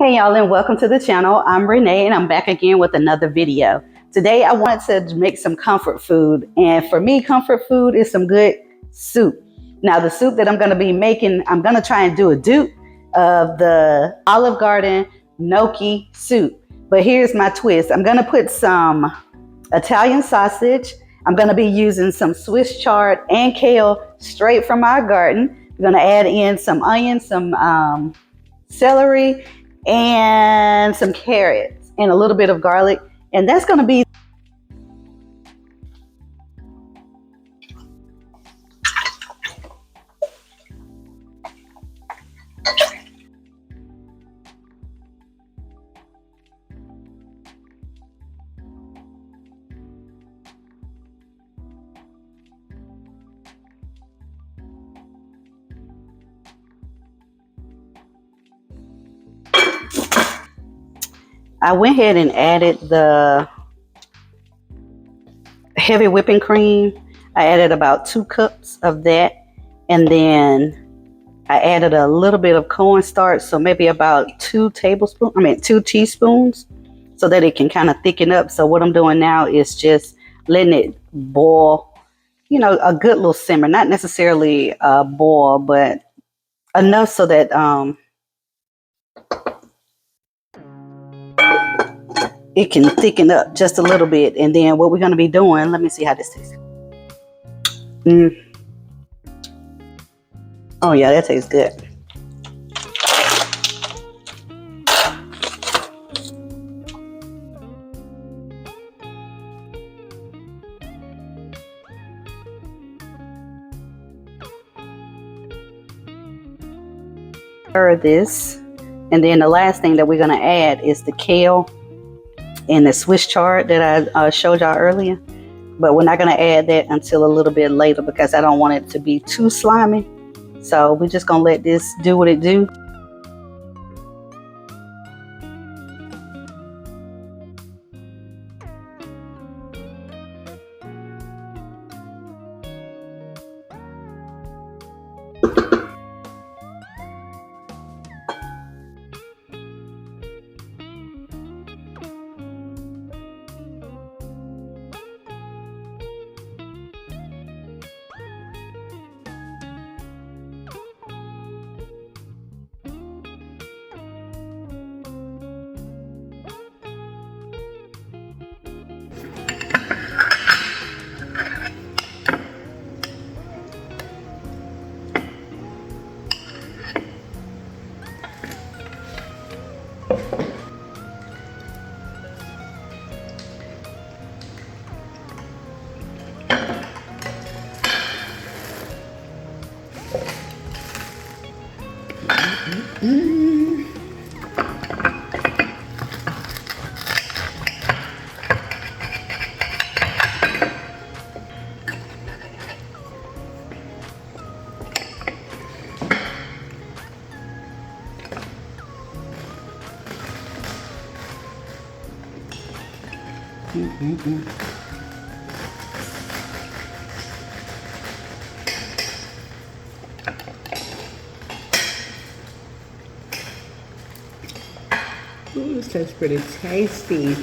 Hey y'all, and welcome to the channel. I'm Renee and I'm back again with another video. Today I wanted to make some comfort food, and for me comfort food is some good soup. Now the soup that I'm going to be making, I'm going to try and do a dupe of the Olive Garden Gnocchi Soup. But here's my twist. I'm going to put some Italian sausage. I'm going to be using some Swiss chard and kale straight from our garden. We're going to add in some onions, some celery, and some carrots and a little bit of garlic, and that's going to be I went ahead and added the heavy whipping cream. I added about 2 cups of that, and then I added a little bit of cornstarch, so maybe about 2 teaspoons, so that it can kind of thicken up. So what I'm doing now is just letting it boil, a good little simmer, not necessarily a boil, but enough so that it can thicken up just a little bit. And then what we're going to be doing, let me see how this tastes. Oh yeah, that tastes good. Stir this, and then the last thing that we're going to add is the kale and the Swiss chard that I showed y'all earlier. But we're not going to add that until a little bit later because I don't want it to be too slimy. So we're just going to let this do what it do. Ooh, this tastes pretty tasty.